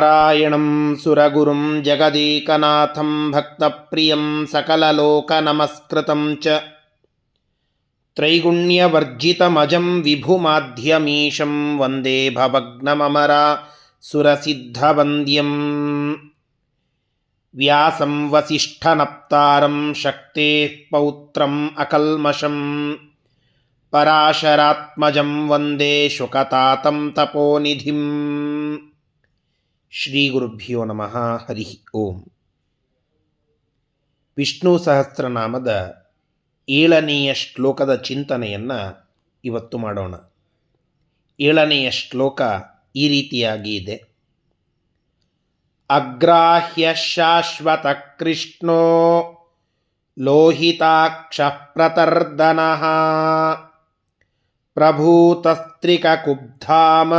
ನಾರಾಯಣಂ ಸುರಗುರುಂ ಜಗದೇಕನಾಥಂ ಭಕ್ತಪ್ರಿಯಂ ಸಕಲಲೋಕನಮಸ್ಕೃತಂ ಚ ತ್ರೈಗುಣ್ಯವರ್ಜಿತಮಜಂ ವಿಭುಮಾಧ್ಯಮೀಶಂ ವಂದೇ ಭವಗ್ನಮಮರಾಸುರಸಿದ್ಧವಂದ್ಯಂ ವ್ಯಾಸಂ ವಸಿಷ್ಠನಪ್ತಾರಂ ಶಕ್ತೇಃ ಪೌತ್ರಂ ಅಕಲ್ಮಷಂ ಪರಾಶರಾತ್ಮಜಂ ವಂದೇ ಶುಕತಾತಂ ತಪೋನಿಧಿಂ. ಶ್ರೀ ಗುರುಭ್ಯೋ ನಮಃ. ಹರಿ ಓಂ. ವಿಷ್ಣು ಸಹಸ್ರನಾಮದ 7ನೆಯ ಶ್ಲೋಕದ ಚಿಂತನೆಯನ್ನು ಇವತ್ತು ಮಾಡೋಣ. 7ನೆಯ ಶ್ಲೋಕ ಈ ರೀತಿಯಾಗಿ ಇದೆ. ಅಗ್ರಾಹ್ಯ ಶಾಶ್ವತ ಕೃಷ್ಣೋ ಲೋಹಿತಾಕ್ಷ ಪ್ರತರ್ದನಃ ಪ್ರಭೂತಸ್ತ್ರಿಕಕುಬ್ಧಾಮ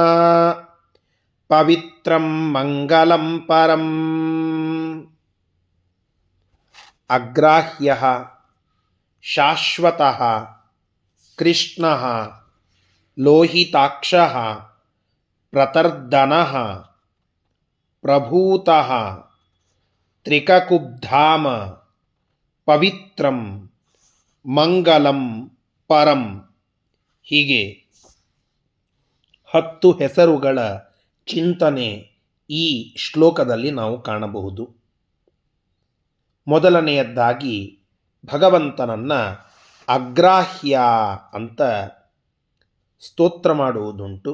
ಪವಿತ್ರಂ ಮಂಗಲಂ ಪರಂ. ಅಗ್ರಾಹ್ಯಃ ಶಾಶ್ವತಃ ಕೃಷ್ಣಃ ಲೋಹಿತಾಕ್ಷಃ ಪ್ರತರ್ದನಃ ಪ್ರಭೂತಃ ತ್ರಿಕಕುಬ್ಧಾಮ ಪವಿತ್ರಂ ಮಂಗಲಂ ಪರಂ. ಹೀಗೆ 10 ಹೆಸರುಗಳ ಚಿಂತನೆ ಈ ಶ್ಲೋಕದಲ್ಲಿ ನಾವು ಕಾಣಬಹುದು. ಮೊದಲನೆಯದ್ದಾಗಿ ಭಗವಂತನನ್ನು ಅಗ್ರಾಹ್ಯ ಅಂತ ಸ್ತೋತ್ರ ಮಾಡುವುದುಂಟು.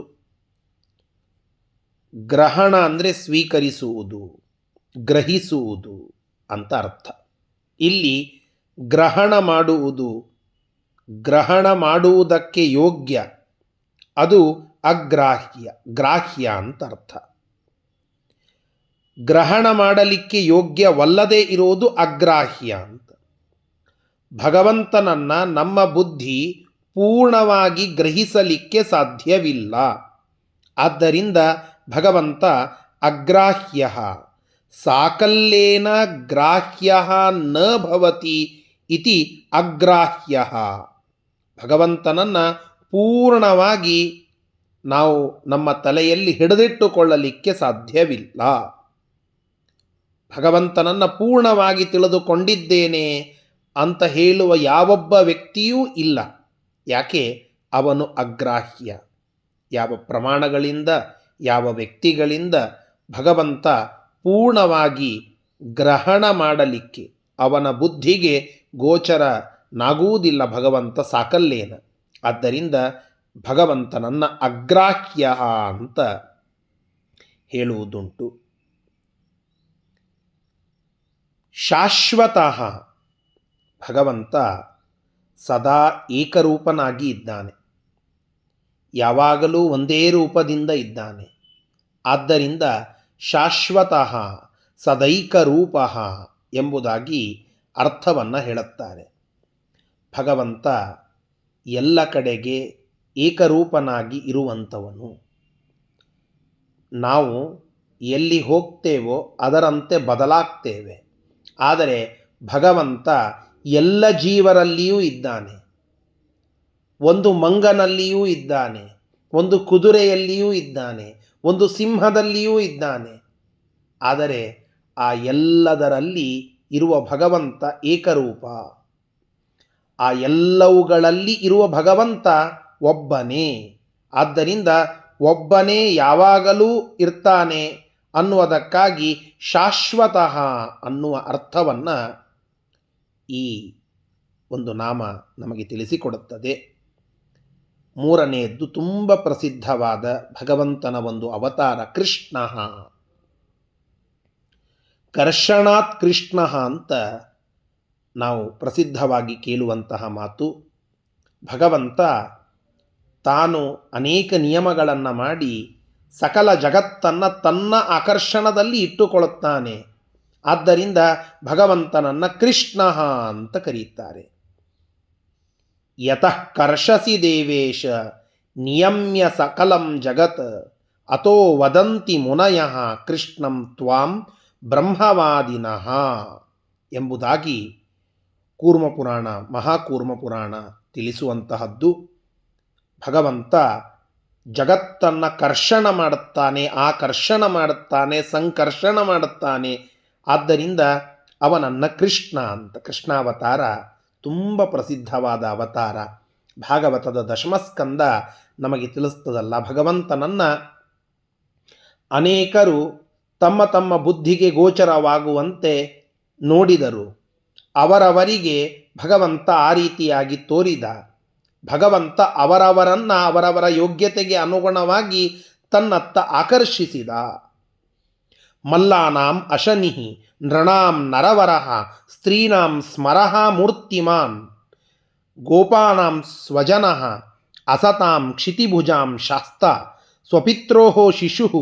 ಗ್ರಹಣ ಅಂದರೆ ಸ್ವೀಕರಿಸುವುದು, ಗ್ರಹಿಸುವುದು ಅಂತ ಅರ್ಥ. ಇಲ್ಲಿ ಗ್ರಹಣ ಮಾಡುವುದು, ಗ್ರಹಣ ಮಾಡುವುದಕ್ಕೆ ಯೋಗ್ಯ, ಅದು ಅಗ್ರಾಹ್ಯ, ಗ್ರಾಹ್ಯ ಅಂತ ಅರ್ಥ. ಗ್ರಹಣ ಮಾಡಲಿಕ್ಕೆ ಯೋಗ್ಯವಲ್ಲದೇ ಇರೋದು ಅಗ್ರಾಹ್ಯ ಅಂತ. ಭಗವಂತನನ್ನು ನಮ್ಮ ಬುದ್ಧಿ ಪೂರ್ಣವಾಗಿ ಗ್ರಹಿಸಲಿಕ್ಕೆ ಸಾಧ್ಯವಿಲ್ಲ. ಆದ್ದರಿಂದ ಭಗವಂತ ಅಗ್ರಾಹ್ಯ. ಸಾಕಲ್ಯೇನ ಗ್ರಾಹ್ಯ ನ ಭವತಿ ಇತಿ ಅಗ್ರಾಹ್ಯ. ಭಗವಂತನನ್ನು ಪೂರ್ಣವಾಗಿ ನಾವು ನಮ್ಮ ತಲೆಯಲ್ಲಿ ಹಿಡಿದಿಟ್ಟುಕೊಳ್ಳಲಿಕ್ಕೆ ಸಾಧ್ಯವಿಲ್ಲ. ಭಗವಂತನನ್ನು ಪೂರ್ಣವಾಗಿ ತಿಳಿದುಕೊಂಡಿದ್ದೇನೆ ಅಂತ ಹೇಳುವ ಯಾವೊಬ್ಬ ವ್ಯಕ್ತಿಯೂ ಇಲ್ಲ. ಯಾಕೆ? ಅವನು ಅಗ್ರಾಹ್ಯ. ಯಾವ ಪ್ರಮಾಣಗಳಿಂದ, ಯಾವ ವ್ಯಕ್ತಿಗಳಿಂದ ಭಗವಂತ ಪೂರ್ಣವಾಗಿ ಗ್ರಹಣ ಮಾಡಲಿಕ್ಕೆ ಅವನ ಬುದ್ಧಿಗೆ ಗೋಚರನಾಗುವುದಿಲ್ಲ ಭಗವಂತ ಸಾಕಲ್ಯೇನ. ಆದ್ದರಿಂದ ಭಗವಂತನನ್ನು ಅಗ್ರಾಹ್ಯ ಅಂತ ಹೇಳುವುದುಂಟು. ಶಾಶ್ವತಃ, ಭಗವಂತ ಸದಾ ಏಕರೂಪನಾಗಿ ಇದ್ದಾನೆ, ಯಾವಾಗಲೂ ಒಂದೇ ರೂಪದಿಂದ ಇದ್ದಾನೆ. ಆದ್ದರಿಂದ ಶಾಶ್ವತಃ ಸದೈಕರೂಪ ಎಂಬುದಾಗಿ ಅರ್ಥವನ್ನು ಹೇಳುತ್ತಾರೆ. ಭಗವಂತ ಎಲ್ಲ ಕಡೆಗೆ ಏಕರೂಪನಾಗಿ ಇರುವಂಥವನು. ನಾವು ಎಲ್ಲಿ ಹೋಗ್ತೇವೋ ಅದರಂತೆ ಬದಲಾಗ್ತೇವೆ. ಆದರೆ ಭಗವಂತ ಎಲ್ಲ ಜೀವರಲ್ಲಿಯೂ ಇದ್ದಾನೆ. ಒಂದು ಮಂಗನಲ್ಲಿಯೂ ಇದ್ದಾನೆ, ಒಂದು ಕುದುರೆಯಲ್ಲಿಯೂ ಇದ್ದಾನೆ, ಒಂದು ಸಿಂಹದಲ್ಲಿಯೂ ಇದ್ದಾನೆ. ಆದರೆ ಆ ಎಲ್ಲದರಲ್ಲಿ ಇರುವ ಭಗವಂತ ಏಕರೂಪ. ಆ ಎಲ್ಲವುಗಳಲ್ಲಿ ಇರುವ ಭಗವಂತ ಒಬ್ಬನೇ. ಆದ್ದರಿಂದ ಒಬ್ಬನೇ ಯಾವಾಗಲೂ ಇರ್ತಾನೆ ಅನ್ನುವುದಕ್ಕಾಗಿ ಶಾಶ್ವತಃ ಅನ್ನುವ ಅರ್ಥವನ್ನು ಈ ಒಂದು ನಾಮ ನಮಗೆ ತಿಳಿಸಿಕೊಡುತ್ತದೆ. ಮೂರನೆಯದ್ದು ತುಂಬ ಪ್ರಸಿದ್ಧವಾದ ಭಗವಂತನ ಒಂದು ಅವತಾರ ಕೃಷ್ಣ. ಕರ್ಷಣಾತ್ ಕೃಷ್ಣ ಅಂತ ನಾವು ಪ್ರಸಿದ್ಧವಾಗಿ ಕೇಳುವಂತಹ ಮಾತು. ಭಗವಂತ ತಾನು ಅನೇಕ ನಿಯಮಗಳನ್ನು ಮಾಡಿ ಸಕಲ ಜಗತ್ತನ್ನು ತನ್ನ ಆಕರ್ಷಣದಲ್ಲಿ ಇಟ್ಟುಕೊಳ್ಳುತ್ತಾನೆ. ಆದ್ದರಿಂದ ಭಗವಂತನನ್ನು ಕೃಷ್ಣ ಅಂತ ಕರೆಯುತ್ತಾರೆ. ಯತಃ ಕರ್ಷಸಿ ದೇವೇಶ ನಿಯಮ್ಯ ಸಕಲಂ ಜಗತ್ ಅತೋ ವದಂತಿ ಮುನಯಃ ಕೃಷ್ಣಂ ತ್ವಾಂ ಬ್ರಹ್ಮವಾದಿನಃ ಎಂಬುದಾಗಿ ಕೂರ್ಮಪುರಾಣ, ಮಹಾಕೂರ್ಮಪುರಾಣ ತಿಳಿಸುವಂತಹದ್ದು. ಭಗವಂತ ಜಗತ್ತನ್ನು ಕರ್ಷಣ ಮಾಡುತ್ತಾನೆ, ಆಕರ್ಷಣ ಮಾಡುತ್ತಾನೆ, ಸಂಕರ್ಷಣ ಮಾಡುತ್ತಾನೆ. ಆದ್ದರಿಂದ ಅವನನ್ನು ಕೃಷ್ಣ ಅಂತ. ಕೃಷ್ಣಾವತಾರ ತುಂಬ ಪ್ರಸಿದ್ಧವಾದ ಅವತಾರ. ಭಾಗವತದ ದಶಮಸ್ಕಂದ ನಮಗೆ ತಿಳಿಸ್ತದಲ್ಲ. ಭಗವಂತನನ್ನು ಅನೇಕರು ತಮ್ಮ ತಮ್ಮ ಬುದ್ಧಿಗೆ ಗೋಚರವಾಗುವಂತೆ ನೋಡಿದರು. ಅವರವರಿಗೆ ಭಗವಂತ ಆ ರೀತಿಯಾಗಿ ತೋರಿದ. ಭಗವಂತ ಅವರವರ ಯೋಗ್ಯತೆಗೆ ಅನುಗುಣವಾಗಿ ತನ್ನತ್ತ ಆಕರ್ಷಿಸಿದ. ಮಲ್ಲಾನಾಂ ಅಶನಿಹಿ ನೃಣಾಂ ನರವರಃ ಸ್ತ್ರೀನಾಂ ಸ್ಮರಃ ಮೂರ್ತಿಮಾನ್ ಗೋಪಾನಾಂ ಸ್ವಜನಃ ಅಸತಾಂ ಕ್ಷಿತಿಭುಜಾಂ ಶಾಸ್ತ ಸ್ವಪಿತ್ರೋಃ ಶಿಶುಃ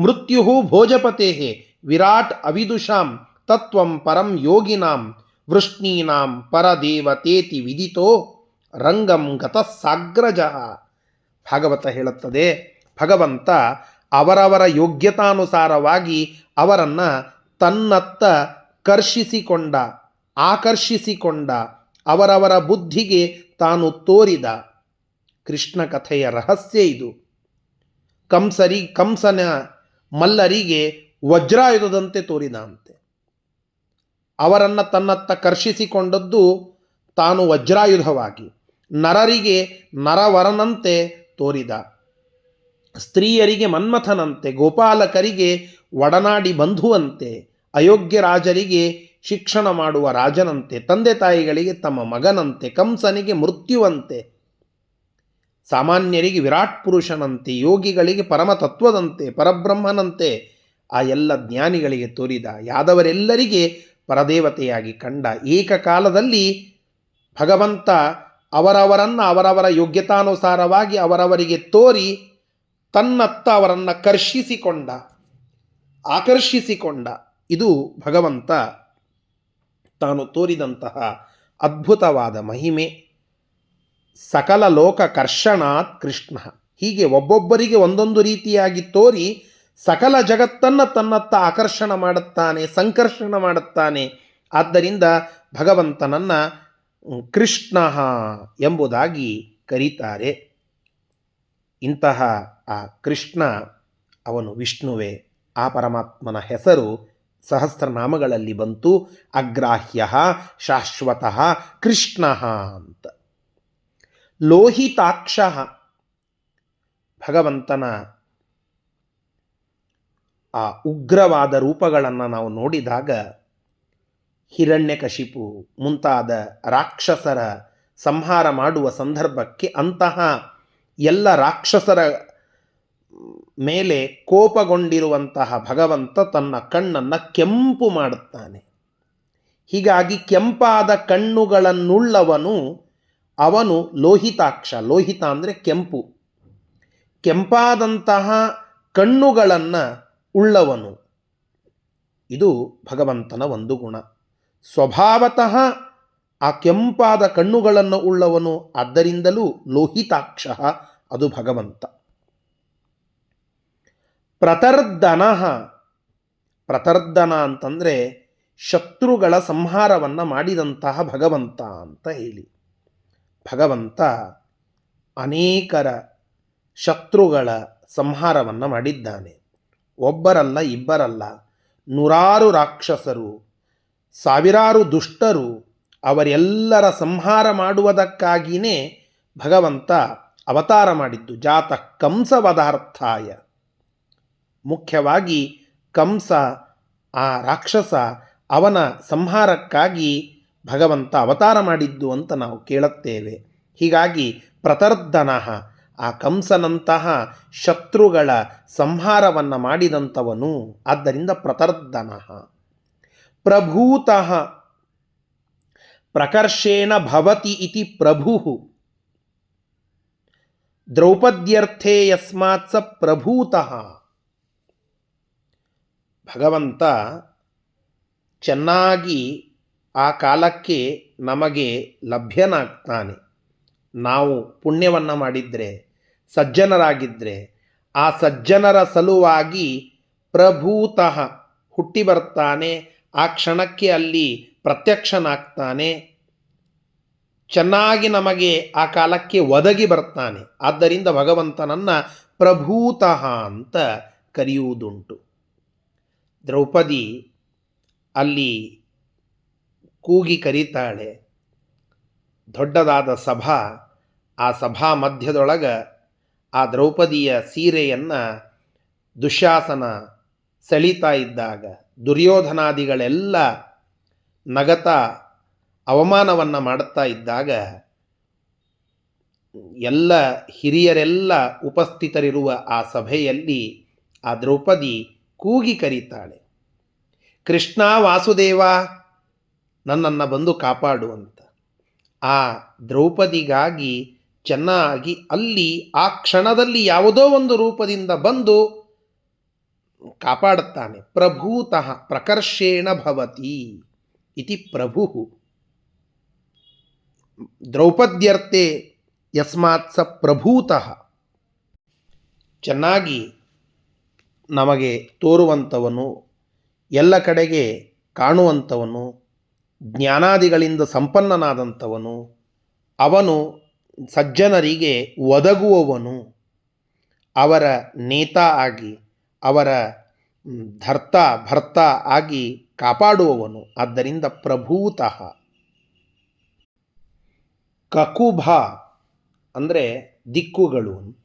ಮೃತ್ಯುಃ ಭೋಜಪತೇಃ ವಿರಾಟ್ ಅವಿದುಷಾಂ ತತ್ವಂ ಪರಂ ಯೋಗಿನಾಂ ವೃಷ್ಣೀನಾಂ ಪರದೇವತೇತಿ ವಿದಿತೋ ರಂಗಂ ಗತಃ ಸಾಗ್ರಜಃ. ಭಾಗವತ ಹೇಳುತ್ತದೆ, ಭಗವಂತ ಅವರವರ ಯೋಗ್ಯತಾನುಸಾರವಾಗಿ ಅವರನ್ನು ತನ್ನತ್ತ ಆಕರ್ಷಿಸಿಕೊಂಡ, ಅವರವರ ಬುದ್ಧಿಗೆ ತಾನು ತೋರಿದ. ಕೃಷ್ಣ ಕಥೆಯ ರಹಸ್ಯ ಇದು. ಕಂಸನ ಮಲ್ಲರಿಗೆ ವಜ್ರಾಯುಧದಂತೆ ತೋರಿದಂತೆ. ಅವರನ್ನು ತನ್ನತ್ತ ಕರ್ಷಿಸಿಕೊಂಡದ್ದು ತಾನು ವಜ್ರಾಯುಧವಾಗಿ, ನರರಿಗೆ ನರವರನಂತೆ ತೋರಿದ, ಸ್ತ್ರೀಯರಿಗೆ ಮನ್ಮಥನಂತೆ, ಗೋಪಾಲಕರಿಗೆ ಒಡನಾಡಿ ಬಂಧುವಂತೆ, ಅಯೋಗ್ಯ ರಾಜರಿಗೆ ಶಿಕ್ಷಣ ಮಾಡುವ ರಾಜನಂತೆ, ತಂದೆ ತಾಯಿಗಳಿಗೆ ತಮ್ಮ ಮಗನಂತೆ, ಕಂಸನಿಗೆ ಮೃತ್ಯುವಂತೆ, ಸಾಮಾನ್ಯರಿಗೆ ವಿರಾಟ್ ಪುರುಷನಂತೆ, ಯೋಗಿಗಳಿಗೆ ಪರಮತತ್ವದಂತೆ, ಪರಬ್ರಹ್ಮನಂತೆ, ಆ ಎಲ್ಲ ಜ್ಞಾನಿಗಳಿಗೆ ತೋರಿದ. ಯಾದವರೆಲ್ಲರಿಗೆ ಪರದೇವತೆಯಾಗಿ ಕಂಡ. ಏಕಕಾಲದಲ್ಲಿ ಭಗವಂತ ಅವರವರನ್ನು ಅವರವರ ಯೋಗ್ಯತಾನುಸಾರವಾಗಿ ಅವರವರಿಗೆ ತೋರಿ ತನ್ನತ್ತ ಅವರನ್ನು ಆಕರ್ಷಿಸಿಕೊಂಡ. ಇದು ಭಗವಂತ ತಾನು ತೋರಿದಂತಹ ಅದ್ಭುತವಾದ ಮಹಿಮೆ. ಸಕಲ ಲೋಕ ಕರ್ಷಣಾತ್ ಕೃಷ್ಣ. ಹೀಗೆ ಒಬ್ಬೊಬ್ಬರಿಗೆ ಒಂದೊಂದು ರೀತಿಯಾಗಿ ತೋರಿ ಸಕಲ ಜಗತ್ತನ್ನು ತನ್ನತ್ತ ಆಕರ್ಷಣ ಮಾಡುತ್ತಾನೆ, ಸಂಕರ್ಷಣ ಮಾಡುತ್ತಾನೆ. ಆದ್ದರಿಂದ ಭಗವಂತನನ್ನು ಕೃಷ್ಣ ಎಂಬುದಾಗಿ ಕರೀತಾರೆ. ಇಂತಹ ಆ ಕೃಷ್ಣ ಅವನು ವಿಷ್ಣುವೇ. ಆ ಪರಮಾತ್ಮನ ಹೆಸರು ಸಹಸ್ರನಾಮಗಳಲ್ಲಿ ಬಂತು. ಅಗ್ರಾಹ್ಯ ಶಾಶ್ವತ ಕೃಷ್ಣ ಅಂತ. ಲೋಹಿತಾಕ್ಷ. ಭಗವಂತನ ಆ ಉಗ್ರವಾದ ರೂಪಗಳನ್ನು ನಾವು ನೋಡಿದಾಗ ಹಿರಣ್ಯಕಶಿಪು ಮುಂತಾದ ರಾಕ್ಷಸರ ಸಂಹಾರ ಮಾಡುವ ಸಂದರ್ಭಕ್ಕೆ ಅಂತಹ ಎಲ್ಲ ರಾಕ್ಷಸರ ಮೇಲೆ ಕೋಪಗೊಂಡಿರುವಂತಹ ಭಗವಂತ ತನ್ನ ಕಣ್ಣನ್ನು ಕೆಂಪು ಮಾಡುತ್ತಾನೆ. ಹೀಗಾಗಿ ಕೆಂಪಾದ ಕಣ್ಣುಗಳನ್ನುಳ್ಳವನು ಅವನು ಲೋಹಿತಾಕ್ಷ. ಲೋಹಿತ ಅಂದರೆ ಕೆಂಪು. ಕೆಂಪಾದಂತಹ ಕಣ್ಣುಗಳನ್ನು ಉಳ್ಳವನು. ಇದು ಭಗವಂತನ ಒಂದು ಗುಣ. ಸ್ವಭಾವತಃ ಆ ಕೆಂಪಾದ ಕಣ್ಣುಗಳನ್ನು ಉಳ್ಳವನು. ಆದ್ದರಿಂದಲೂ ಲೋಹಿತಾಕ್ಷ ಅದು ಭಗವಂತ. ಪ್ರತರ್ದನ. ಪ್ರತರ್ದನ ಅಂತಂದರೆ ಶತ್ರುಗಳ ಸಂಹಾರವನ್ನು ಮಾಡಿದಂತಹ ಭಗವಂತ ಅಂತ ಹೇಳಿ. ಭಗವಂತ ಅನೇಕರ ಶತ್ರುಗಳ ಸಂಹಾರವನ್ನು ಮಾಡಿದ್ದಾನೆ. ಒಬ್ಬರಲ್ಲ, ಇಬ್ಬರಲ್ಲ, ನೂರಾರು ರಾಕ್ಷಸರು, ಸಾವಿರಾರು ದುಷ್ಟರು, ಅವರೆಲ್ಲರ ಸಂಹಾರ ಮಾಡುವುದಕ್ಕಾಗಿಯೇ ಭಗವಂತ ಅವತಾರ ಮಾಡಿದ್ದು. ಜಾತಃ ಕಂಸವಧಾರ್ಥಾಯ. ಮುಖ್ಯವಾಗಿ ಕಂಸ ಆ ರಾಕ್ಷಸ, ಅವನ ಸಂಹಾರಕ್ಕಾಗಿ ಭಗವಂತ ಅವತಾರ ಮಾಡಿದ್ದು ಅಂತ ನಾವು ಕೇಳುತ್ತೇವೆ. ಹೀಗಾಗಿ ಪ್ರತರ್ದನ, ಆ ಕಂಸನಂತಹ ಶತ್ರುಗಳ ಸಂಹಾರವನ್ನು ಮಾಡಿದಂಥವನು. ಆದ್ದರಿಂದ ಪ್ರತರ್ದನ. ಪ್ರಭೂತಃ. ಪ್ರಕರ್ಷೇಣ ಭವತಿ ಇತಿ ಪ್ರಭು. ದ್ರೌಪದ್ಯರ್ಥೇ ಯಸ್ಮಾತ್ ಸ ಪ್ರಭೂತಃ. ಭಗವಂತ ಚೆನ್ನಾಗಿ ಆ ಕಾಲಕ್ಕೆ ನಮಗೆ ಲಭ್ಯನಾಗ್ತಾನೆ. ನಾವು ಪುಣ್ಯವನ್ನು ಮಾಡಿದರೆ, ಸಜ್ಜನರಾಗಿದ್ದರೆ, ಆ ಸಜ್ಜನರ ಸಲುವಾಗಿ ಪ್ರಭೂತಃ ಹುಟ್ಟಿ ಬರ್ತಾನೆ. ಆ ಕ್ಷಣಕ್ಕೆ ಅಲ್ಲಿ ಪ್ರತ್ಯಕ್ಷನಾಗ್ತಾನೆ. ಚೆನ್ನಾಗಿ ನಮಗೆ ಆ ಕಾಲಕ್ಕೆ ಒದಗಿ ಬರ್ತಾನೆ. ಆದ್ದರಿಂದ ಭಗವಂತನನ್ನು ಪ್ರಭೂತಃ ಅಂತ ಕರೆಯುವುದುಂಟು. ದ್ರೌಪದಿ ಅಲ್ಲಿ ಕೂಗಿ ಕರೀತಾಳೆ. ದೊಡ್ಡದಾದ ಸಭಾ, ಆ ಸಭಾ ಮಧ್ಯದೊಳಗೆ ಆ ದ್ರೌಪದಿಯ ಸೀರೆಯನ್ನು ದುಶ್ಯಾಸನ ಸೆಳೀತಾ ಇದ್ದಾಗ ದುರ್ಯೋಧನಾದಿಗಳೆಲ್ಲ ನಗತಾ ಅವಮಾನವನ್ನು ಮಾಡುತ್ತಾ ಇದ್ದಾಗ ಎಲ್ಲ ಹಿರಿಯರೆಲ್ಲ ಉಪಸ್ಥಿತರಿರುವ ಆ ಸಭೆಯಲ್ಲಿ ಆ ದ್ರೌಪದಿ ಕೂಗಿ ಕರೀತಾಳೆ, ಕೃಷ್ಣ ವಾಸುದೇವ, ನನ್ನನ್ನು ಬಂದು ಕಾಪಾಡುವಂತ. ಆ ದ್ರೌಪದಿಗಾಗಿ ಚೆನ್ನಾಗಿ ಅಲ್ಲಿ ಆ ಕ್ಷಣದಲ್ಲಿ ಯಾವುದೋ ಒಂದು ರೂಪದಿಂದ ಬಂದು ಕಾಪಾಡುತ್ತಾನೆ. ಪ್ರಭೂತಃ ಪ್ರಕರ್ಷೇಣ ಭವತಿ ಇತಿ ಪ್ರಭು. ದ್ರೌಪದ್ಯರ್ಥೆ ಯಸ್ಮಾತ್ ಸ ಪ್ರಭೂತಃ. ಚೆನ್ನಾಗಿ ನಮಗೆ ತೋರುವಂಥವನು, ಎಲ್ಲ ಕಡೆಗೆ ಕಾಣುವಂಥವನು, ಜ್ಞಾನಾದಿಗಳಿಂದ ಸಂಪನ್ನನಾದಂಥವನು, ಅವನು ಸಜ್ಜನರಿಗೆ ಒದಗುವವನು, ಅವರ ನೇತಾ ಆಗಿ ಅವರ ಭರ್ತ ಆಗಿ ಕಾಪಾಡುವವನು. ಆದ್ದರಿಂದ ಪ್ರಭೂತಃ. ಕಕುಭ ಅಂದರೆ ದಿಕ್ಕುಗಳು ಅಂತ.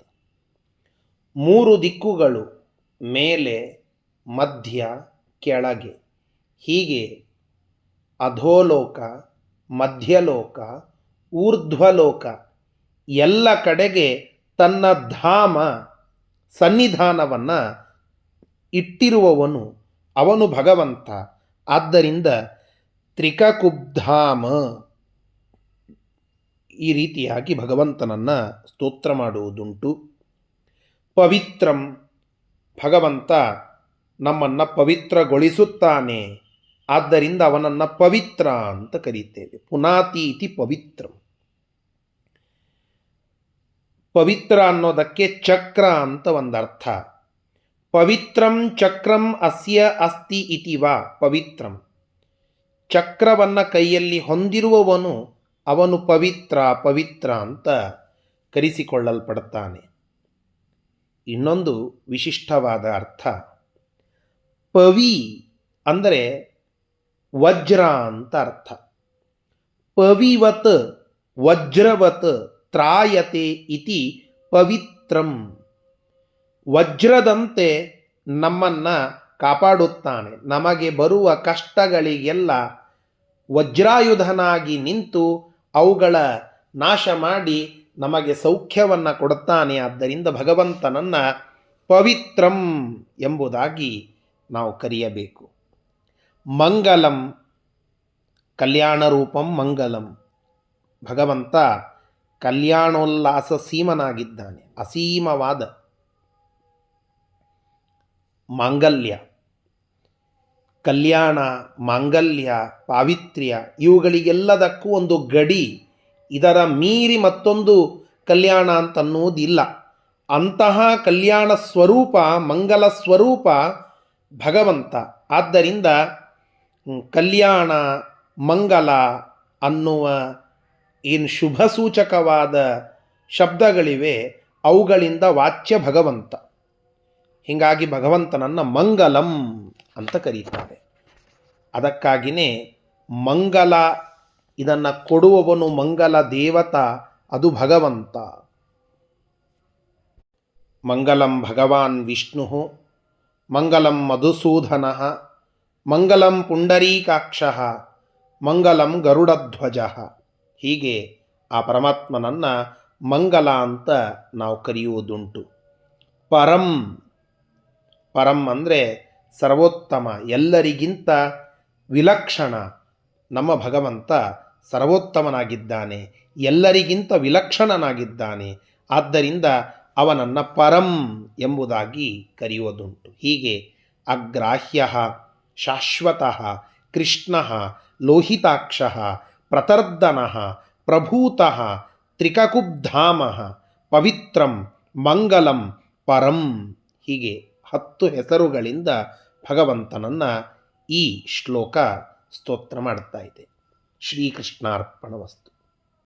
3 ದಿಕ್ಕುಗಳು, ಮೇಲೆ, ಮಧ್ಯ, ಕೆಳಗೆ. ಹೀಗೆ ಅಧೋಲೋಕ, ಮಧ್ಯಲೋಕ, ಊರ್ಧ್ವಲೋಕ ಎಲ್ಲ ಕಡೆಗೆ ತನ್ನ ಧಾಮ ಸನ್ನಿಧಾನವನ್ನು ಇಟ್ಟಿರುವವನು ಅವನು ಭಗವಂತ. ಆದ್ದರಿಂದ ತ್ರಿಕಕುಬ್ಧಾಮ ಈ ರೀತಿಯಾಗಿ ಭಗವಂತನನ್ನು ಸ್ತೋತ್ರ ಮಾಡುವುದುಂಟು. ಪವಿತ್ರಂ, ಭಗವಂತ ನಮ್ಮನ್ನು ಪವಿತ್ರಗೊಳಿಸುತ್ತಾನೆ, ಆದ್ದರಿಂದ ಅವನನ್ನು ಪವಿತ್ರ ಅಂತ ಕರೀತೇವೆ. ಪುನಾತಿ ಇತಿ ಪವಿತ್ರಂ. ಪವಿತ್ರ ಅನ್ನೋದಕ್ಕೆ ಚಕ್ರ ಅಂತ ಒಂದರ್ಥ. ಪವಿತ್ರಂ ಚಕ್ರಂ ಅಸ್ಯ ಅಸ್ತಿ ಇತಿ ವಾ ಪವಿತ್ರಂ. ಚಕ್ರವನ್ನು ಕೈಯಲ್ಲಿ ಹೊಂದಿರುವವನು ಅವನು ಪವಿತ್ರ ಅಂತ ಕರೆಸಿಕೊಳ್ಳಲ್ಪಡುತ್ತಾನೆ. ಇನ್ನೊಂದು ವಿಶಿಷ್ಟವಾದ ಅರ್ಥ, ಪವಿ ಅಂದರೆ ವಜ್ರ ಅಂತ ಅರ್ಥ. ಪವಿವತ್ ವಜ್ರವತ್ ತ್ರಾಯತೆ ಇತಿ ಪವಿತ್ರಂ. ವಜ್ರದಂತೆ ನಮ್ಮನ್ನು ಕಾಪಾಡುತ್ತಾನೆ. ನಮಗೆ ಬರುವ ಕಷ್ಟಗಳಿಗೆಲ್ಲ ವಜ್ರಾಯುಧನಾಗಿ ನಿಂತು ಅವುಗಳ ನಾಶ ಮಾಡಿ ನಮಗೆ ಸೌಖ್ಯವನ್ನು ಕೊಡುತ್ತಾನೆ. ಆದ್ದರಿಂದ ಭಗವಂತನನ್ನು ಪವಿತ್ರಂ ಎಂಬುದಾಗಿ ನಾವು ಕರೆಯಬೇಕು. ಮಂಗಲಂ, ಕಲ್ಯಾಣ ರೂಪಂ ಮಂಗಲಂ. ಭಗವಂತ ಕಲ್ಯಾಣೋಲ್ಲಾಸ ಸೀಮನಾಗಿದ್ದಾನೆ. ಅಸೀಮವಾದ ಮಾಂಗಲ್ಯ, ಕಲ್ಯಾಣ, ಮಾಂಗಲ್ಯ, ಪಾವಿತ್ರ್ಯ ಇವುಗಳಿಗೆಲ್ಲದಕ್ಕೂ ಒಂದು ಗಡಿ. ಇದರ ಮೀರಿ ಮತ್ತೊಂದು ಕಲ್ಯಾಣ ಅಂತನ್ನುವುದಿಲ್ಲ. ಅಂತಹ ಕಲ್ಯಾಣ ಸ್ವರೂಪ, ಮಂಗಲ ಸ್ವರೂಪ ಭಗವಂತ. ಆದ್ದರಿಂದ ಕಲ್ಯಾಣ, ಮಂಗಲ ಅನ್ನುವ ಏನು ಶುಭ ಸೂಚಕವಾದ ಶಬ್ದಗಳಿವೆ ಅವುಗಳಿಂದ ವಾಚ್ಯ ಭಗವಂತ. ಹೀಗಾಗಿ ಭಗವಂತನನ್ನು ಮಂಗಲಂ ಅಂತ ಕರೀತಾರೆ. ಅದಕ್ಕಾಗಿಯೇ ಮಂಗಲ ಇದನ್ನು ಕೊಡುವವನು ಮಂಗಲ ದೇವತ, ಅದು ಭಗವಂತ. ಮಂಗಲಂ ಭಗವಾನ್ ವಿಷ್ಣು, ಮಂಗಲಂ ಮಧುಸೂದನ, ಮಂಗಲಂ ಪುಂಡರೀಕಾಕ್ಷ, ಮಂಗಲಂ ಗರುಡಧ್ವಜ. ಹೀಗೆ ಆ ಪರಮಾತ್ಮನನ್ನು ಮಂಗಲ ಅಂತ ನಾವು ಕರೆಯುವುದುಂಟು. ಪರಂ, ಪರಂ ಅಂದರೆ ಸರ್ವೋತ್ತಮ, ಎಲ್ಲರಿಗಿಂತ ವಿಲಕ್ಷಣ. ನಮ್ಮ ಭಗವಂತ ಸರ್ವೋತ್ತಮನಾಗಿದ್ದಾನೆ, ಎಲ್ಲರಿಗಿಂತ ವಿಲಕ್ಷಣನಾಗಿದ್ದಾನೆ. ಆದ್ದರಿಂದ ಅವನನ್ನು ಪರಂ ಎಂಬುದಾಗಿ ಕರೆಯುವುದುಂಟು. ಹೀಗೆ ಅಗ್ರಾಹ್ಯ, ಶಾಶ್ವತಃ, ಕೃಷ್ಣ, ಲೋಹಿತಾಕ್ಷ, ಪ್ರತರ್ದನ, ಪ್ರಭೂತಃ, ತ್ರಿಕಕುಬ್ಧಾಮ, ಪವಿತ್ರಂ, ಮಂಗಲಂ, ಪರಂ. ಹೀಗೆ 10 ಹೆಸರುಗಳಿಂದ ಭಗವಂತನನ್ನು ಈ ಶ್ಲೋಕ ಸ್ತೋತ್ರ ಮಾಡ್ತಾ ಇದೆ. ಶ್ರೀಕೃಷ್ಣಾರ್ಪಣಮಸ್ತು.